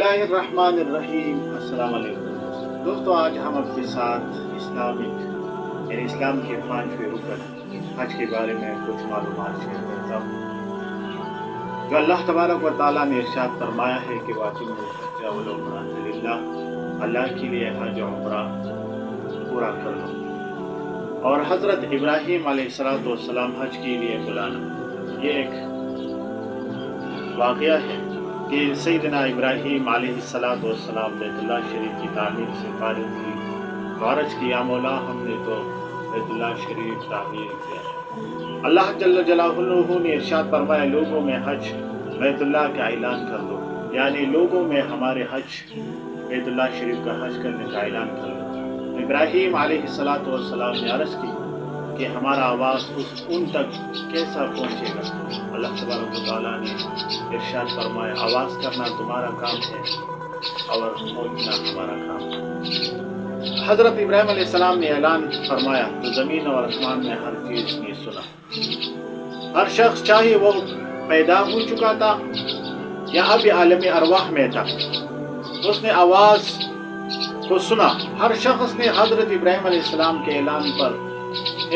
اللہ الرحمن الرحیم۔ السلام علیکم دوستو، آج ہم آپ کے ساتھ اسلام کے 5ویں رکن حج کے بارے میں کچھ معلومات شیئر کرتا ہوں، جو اللہ تبارک و تعالیٰ نے ارشاد فرمایا ہے کہ وَأَتِمُّوا الْحَجَّ وَالْعُمْرَةَ لِلَّهِ، اللہ کے لیے حج و عمرہ پورا کر لو۔ اور حضرت ابراہیم علیہ السلام حج کے لیے بلانا، یہ ایک واقعہ ہے کہ سیدنا ابراہیم علیہ السلام بیت اللہ شریف کی تعمیر سے فارغ ہوئی تو عرض کیا، مولا ہم نے تو بیت اللہ شریف تعمیر کیا۔ اللہ جل جلالہ نے ارشاد فرمایا، لوگوں میں حج بیت اللہ کا اعلان کر دو، یعنی لوگوں میں ہمارے حج بیت اللہ شریف کا حج کرنے کا اعلان کر دو۔ ابراہیم علیہ السلام نے عرض کی کہ ہمارا آواز ان تک کیسا پہنچے گا؟ اللہ تبارک و تعالیٰ نے ارشاد فرمایا، آواز کرنا تمہارا کام ہے اور پہنچنا ہمارا کام ہے۔ حضرت ابراہیم علیہ السلام نے اعلان فرمایا تو زمین اور آسمان میں ہر چیز نے سنا۔ ہر شخص چاہے وہ پیدا ہو چکا تھا یا اب عالم ارواح میں تھا، اس نے آواز کو سنا۔ ہر شخص نے حضرت ابراہیم علیہ السلام کے اعلان پر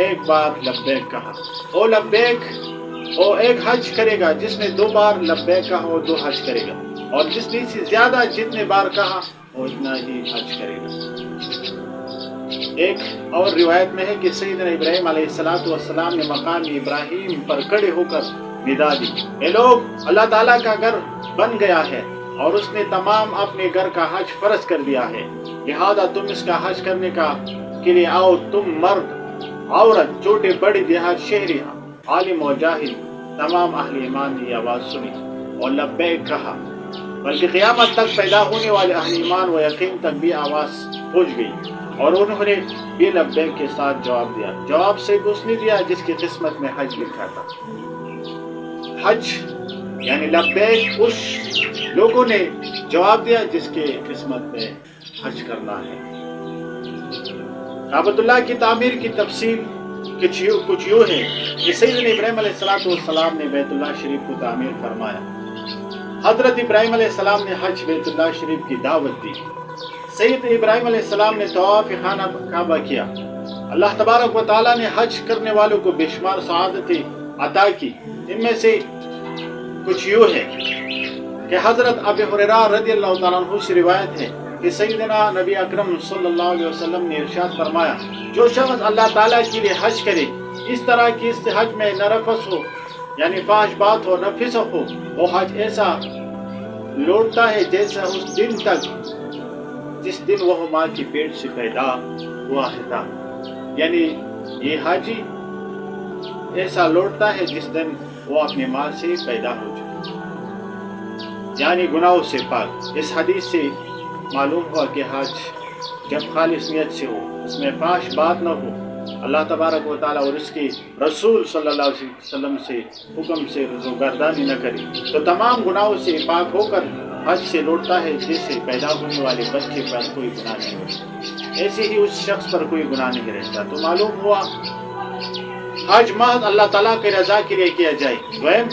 ایک بار لبیک کہا۔ او لبیک، وہ ایک حج کرے گا جس نے 2 بار لبیک کہا، وہ 2 حج کرے گا، اور جس نے سے زیادہ جتنے بار کہا وہ اتنا ہی حج کرے گا۔ ایک اور روایت میں ہے کہ سیدنا ابراہیم علیہ السلام نے مقام ابراہیم پر کھڑے ہو کر ندا دی، اے لوگ، اللہ تعالیٰ کا گھر بن گیا ہے اور اس نے تمام اپنے گھر کا حج فرض کر دیا ہے، لہذا تم اس کا حج کرنے کے لیے آؤ۔ تم مرد، عورت، چھوٹے بڑے، دیہات، شہری، عالم و جاہل، تمام اہل ایمان نے یہ آواز سنی اور لبیک کہا، بلکہ قیامت تک پیدا ہونے والے اہل ایمان و یقین تک بھی آواز پہنچ گئی اور انہوں نے بھی لبیک کے ساتھ جواب دیا۔ جواب سے اس نے دیا جس کی قسمت میں حج لکھا تھا۔ حج یعنی لبیک اس لوگوں نے جواب دیا جس کے قسمت میں حج کرنا ہے۔ کعبۃ اللہ کی تعمیر کی تفصیل کچھ یوں ہے کہ سیدنا ابراہیم علیہ السلام نے بیت اللہ شریف کو تعمیر فرمایا۔ حضرت ابراہیم علیہ السلام نے حج بیت اللہ شریف کی دعوت دی۔ سید ابراہیم علیہ السلام نے طواف خانہ کعبہ کیا۔ اللہ تبارک و تعالیٰ نے حج کرنے والوں کو بے شمار سعادتیں عطا کی۔ ان میں سے کچھ یوں ہے کہ حضرت ابی ہریرہ رضی اللہ تعالیٰ عنہ سے روایت ہے کہ سیدنا نبی اکرم صلی اللہ علیہ وسلم نے ارشاد فرمایا، جو شخص اللہ تعالیٰ کے لیے حج کرے، اس طرح کی اس حج میں نہ رفث ہو یعنی فحش بات ہو، نہ فسق ہو، وہ حج ایسا لوٹتا ہے جیسا اس دن تک جس دن وہ ماں کی پیٹ سے پیدا ہوا تھا۔ یعنی یہ حاجی ایسا لوٹتا ہے جس دن وہ اپنی ماں سے پیدا ہو چکا، یعنی گناہوں سے پاک۔ اس حدیث سے معلوم ہوا کہ حج جب خالص نیت سے ہو، اس میں فحش بات نہ ہو، اللہ تبارک و تعالیٰ اور اس کے رسول صلی اللہ علیہ وسلم سے حکم سے روگردانی نہ کرے، تو تمام گناہوں سے پاک ہو کر حج سے لوٹتا ہے جیسے پیدا ہونے والے بچے پر کوئی گناہ نہیں ہوتا، ایسے ہی اس شخص پر کوئی گناہ نہیں رہتا۔ تو معلوم ہوا حج محض اللہ تعالیٰ کی رضا کے لیے کیا جائے۔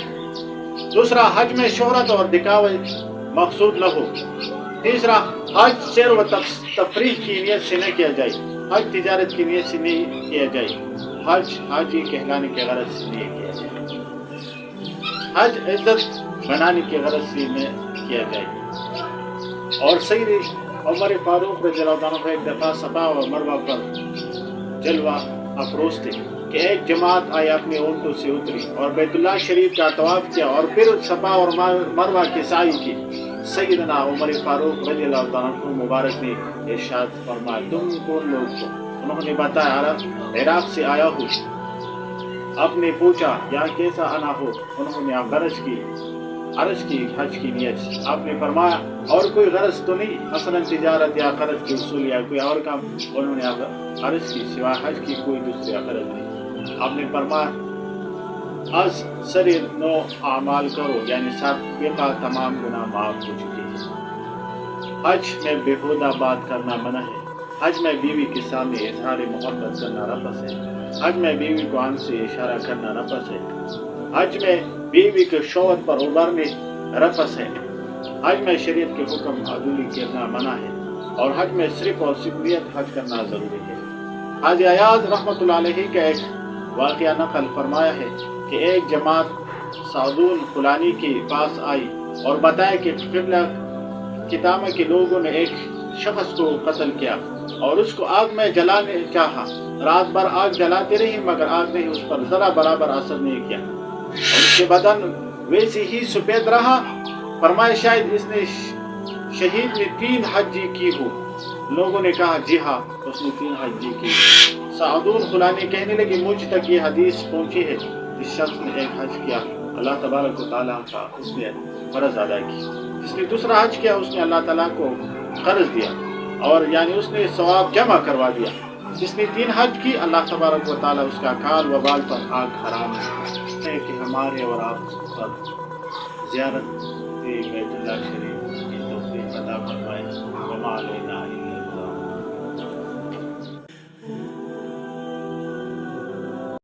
دوسرا، حج میں شہرت اور دکھاوا مقصود نہ ہو۔ تیسرا، حج سیر و تفریح کی نیت سے نہ کیا جائے، حج تجارت کی نیت سے نہیں کیا جائے، حج حاجی کہلانے کے غرض سے نہیں کیا جائے، حج عزت بنانے کے غرض سے نہ کیا جائے۔ اور سید عمر فاروق رضی اللہ عنہ ایک دفعہ صفا اور مروہ پر جلوہ افروز تھے کہ ایک جماعت آئی، اپنے اونٹوں سے اتری اور بیت اللہ شریف کا طواف کیا اور پھر صفا اور مروہ کی سعی کی۔ سیدنا عمر فاروق رضی اللہ عنہ مبارک نے ارشاد فرمایا، تم کون لوگ ہو؟ انہوں نے بتایا، عراق سے آیا ہوں۔ آپ نے پوچھا، یہاں کیسا آنا ہو؟ انہوں نے عرض کی حج کی نیت سے۔ آپ نے فرمایا، اور کوئی غرض تو نہیں، مثلا تجارت یا قرض کے اصول یا کوئی اور کام؟ انہوں نے عرض کی، سوا حج کی کوئی دوسری غرض نہیں۔ آپ نے فرمایا، از سر نو اعمال کرو، یعنی سابقہ تمام گناہ معاف ہو چکے ہیں۔ حج میں بےہودہ بات کرنا منع ہے۔ حج میں بیوی کے سامنے اظہار محبت کرنا رفث ہے۔ حج میں بیوی کو آنکھ سے اشارہ کرنا رفث ہے۔ حج میں بیوی کے شوہر پر ابھرنے رفث ہے۔ حج میں شریعت کے حکم عدولی کرنا منع ہے اور حج میں صرف اور صرف نیت حج کرنا ضروری ہے۔ حاجی ایاز رحمۃ اللہ علیہ کا ایک واقعہ نقل فرمایا ہے کہ ایک جماعت سعدون فلانی کے پاس آئی اور بتایا کہ قبلہ کتامہ کے لوگوں نے ایک شخص کو قتل کیا اور اس کو آگ میں جلانے چاہا۔ رات بھر آگ جلاتے رہی مگر آگ نے اس پر ذرا برابر اثر نہیں کیا اور اس کے بدن ویسے ہی سفید رہا۔ فرمایا شاید اس نے شہید نے 3 حج کی ہو۔ لوگوں نے کہا جی ہاں اس نے 3 حج کی۔ سعدون فلانی کہنے لگے مجھ تک یہ حدیث پہنچی ہے اس شخص نے ایک حج کیا اللہ تبارک و تعالیٰ کا اس نے فرض ادا کی، جس نے دوسرا حج کیا اس نے اللہ تعالیٰ کو قرض دیا اور یعنی اس نے ثواب جمع کروا دیا۔ جس نے 3 حج کی اللہ تبارک و تعالیٰ اس کا کال و بال پر آگ حرام ہے کہ ہمارے اور آپ پر زیارت بیت اللہ شریف